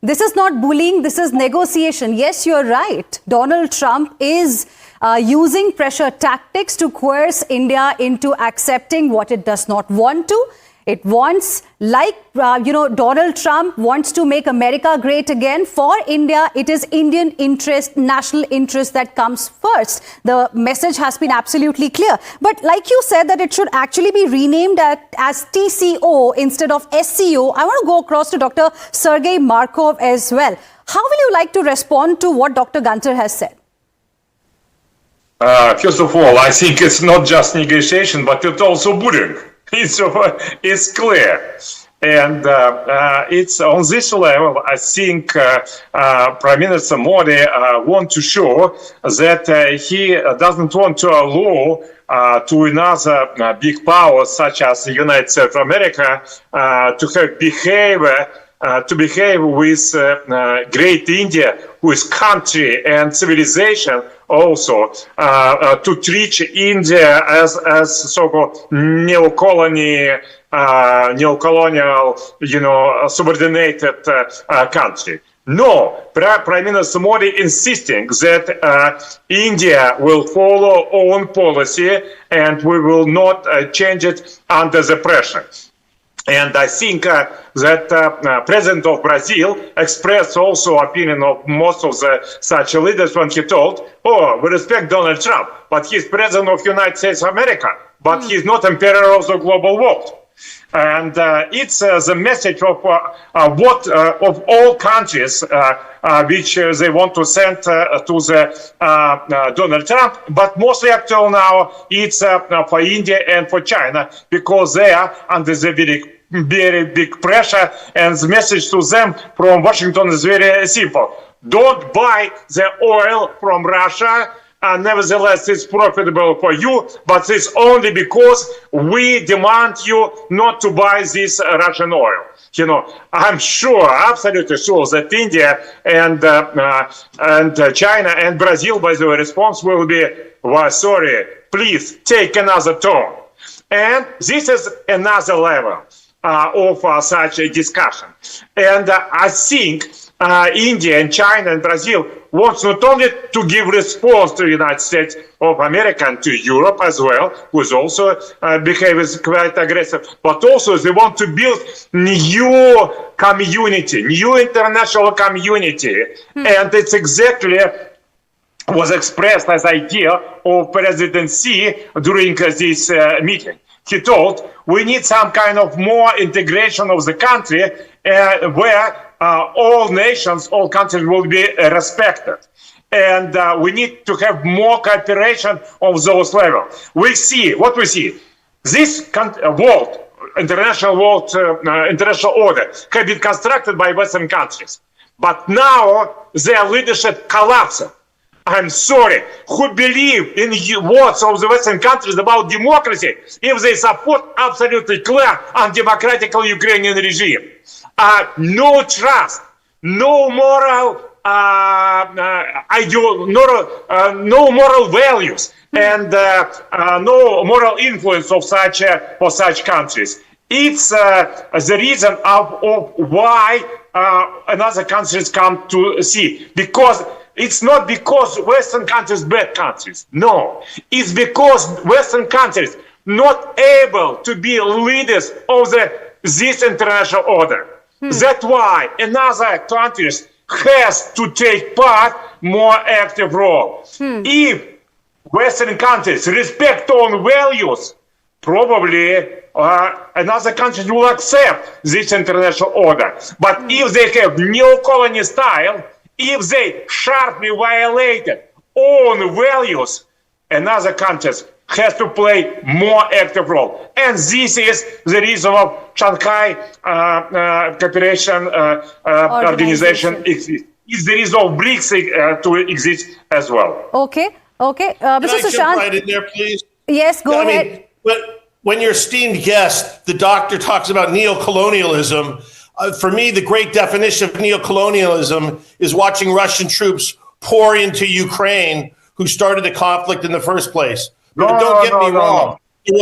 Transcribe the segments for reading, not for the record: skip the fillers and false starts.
This is not bullying, this is negotiation. Yes, you're right. Donald Trump is using pressure tactics to coerce India into accepting what it does not want to. It wants, Donald Trump wants to make America great again. For India, it is Indian interest, national interest that comes first. The message has been absolutely clear. But like you said, that it should actually be renamed as TCO instead of SCO. I want to go across to Dr. Sergei Markov as well. How will you like to respond to what Dr. Gunter has said? First of all, I think it's not just negotiation, but it's also bullying. It's clear. And it's on this level, I think Prime Minister Modi wants to show that he doesn't want to allow to another big power such as the United States of America to have behavior to behave with great India, who is country and civilization also, to treat India as so-called neocolonial, subordinated country. No, Prime Minister Modi insisting that India will follow own policy and we will not change it under the pressure. And I think that President of Brazil expressed also opinion of most of the such leaders when he told, oh, we respect Donald Trump, but he's President of the United States of America, but he's not Emperor of the global world. And it's the message of of all countries which they want to send to the Donald Trump, but mostly actual now it's for India and for China, because they are under the very big pressure, and the message to them from Washington is very simple. Don't buy the oil from Russia. Nevertheless, it's profitable for you, but it's only because we demand you not to buy this Russian oil. I'm sure, absolutely sure, that India and China and Brazil, by the way, response will be, well, sorry, please take another turn. And this is another level of such a discussion. And I think India and China and Brazil wants not only to give response to the United States of America and to Europe as well, who is also behaving quite aggressive, but also they want to build new community, new international community. And it's exactly was expressed as idea of President Xi during this meeting. He told, we need some kind of more integration of the country where all nations, all countries will be respected. And we need to have more cooperation on those levels. We see, what we see, this world, international order, has been constructed by Western countries. But now their leadership collapsed. I'm sorry, who believe in words of the Western countries about democracy if they support absolutely clear undemocratic Ukrainian regime? No trust, no moral no moral values, and no moral influence of such countries. It's the reason of why another countries come to see, because it's not because Western countries bad countries. No, it's because Western countries not able to be leaders of this international order. That's why another countries has to take part more active role. If Western countries respect own values, probably another countries will accept this international order. But if they have neo-colony style, if they sharply violated own values, another countries has to play more active role. And this is the reason of Shanghai Cooperation Organization exists. It's the reason of BRICS to exist as well. Okay. Mr. Can I Sushant, jump right in there, please? Yes, go ahead. When your esteemed guest, the doctor, talks about neocolonialism, for me, the great definition of neocolonialism is watching Russian troops pour into Ukraine, who started the conflict in the first place. But don't get me wrong. The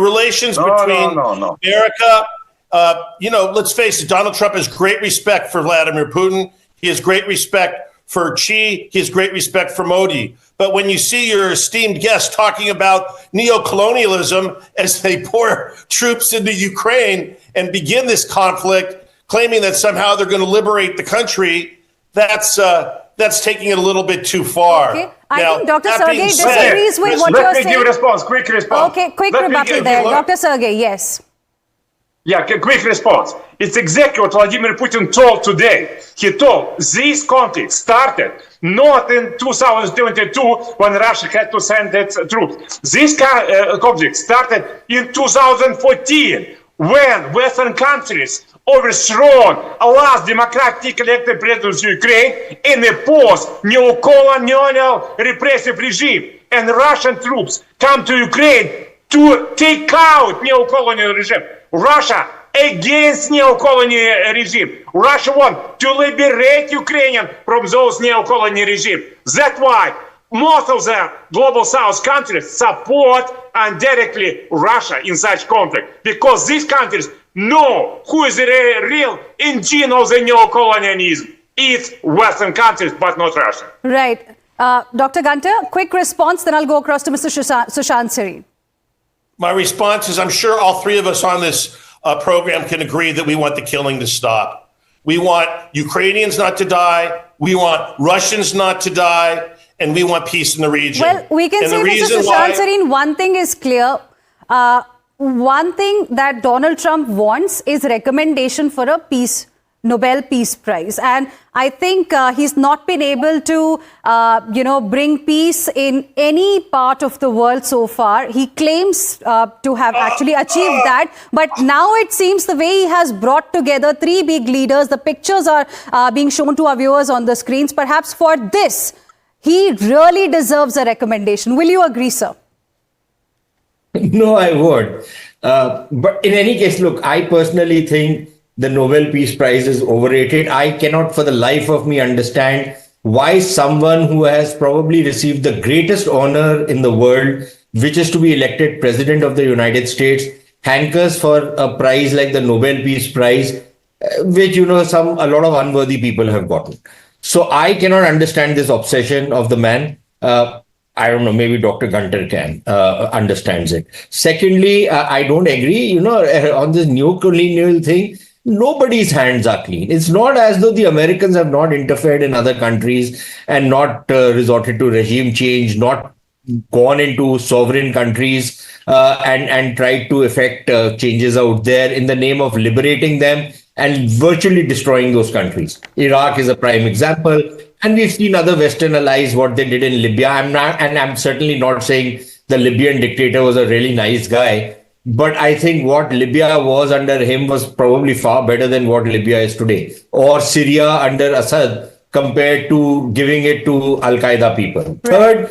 relations between America let's face it, Donald Trump has great respect for Vladimir Putin. He has great respect for Xi. He has great respect for Modi. But when you see your esteemed guest talking about neocolonialism as they pour troops into Ukraine and begin this conflict, claiming that somehow they're going to liberate the country, that's taking it a little bit too far. Okay. I think Dr. Sergei disagrees with what you're saying. Let me give a response, quick response. Okay, quick rebuttal there. Dr. Sergei, yes. Yeah, quick response. It's exactly what Vladimir Putin told today. He told this conflict started not in 2022 when Russia had to send its troops. This conflict started in 2014 when Western countries overthrown a last democratic elected president of Ukraine in a post-neocolonial repressive regime. And Russian troops come to Ukraine to take out neocolonial regime. Russia against neocolonial regime. Russia wants to liberate Ukrainians from those neocolonial regime. That's why most of the global South countries support indirectly Russia in such conflict, because these countries know who is the real engine of the neocolonialism. It's Western countries, but not Russia. Right. Dr. Gunter, quick response, then I'll go across to Mr. Sushant Siri. My response is, I'm sure all three of us on this program can agree that we want the killing to stop. We want Ukrainians not to die. We want Russians not to die. And we want peace in the region. Well, we can say, Mr. Sushant Siri, one thing is clear. One thing that Donald Trump wants is recommendation for a Nobel Peace Prize. And I think he's not been able to, bring peace in any part of the world so far. He claims to have actually achieved that. But now it seems the way he has brought together three big leaders, the pictures are being shown to our viewers on the screens. Perhaps for this, he really deserves a recommendation. Will you agree, sir? No, I would. But in any case, look, I personally think the Nobel Peace Prize is overrated. I cannot for the life of me understand why someone who has probably received the greatest honor in the world, which is to be elected President of the United States, hankers for a prize like the Nobel Peace Prize, which, a lot of unworthy people have gotten. So I cannot understand this obsession of the man. I don't know, maybe Dr. Gunter understands it. Secondly, I don't agree, on this neocolonial thing. Nobody's hands are clean. It's not as though the Americans have not interfered in other countries and not resorted to regime change, not gone into sovereign countries and tried to effect changes out there in the name of liberating them and virtually destroying those countries. Iraq is a prime example. And we've seen other Western allies, what they did in Libya. I'm certainly not saying the Libyan dictator was a really nice guy. But I think what Libya was under him was probably far better than what Libya is today. Or Syria under Assad compared to giving it to Al-Qaeda people. Third,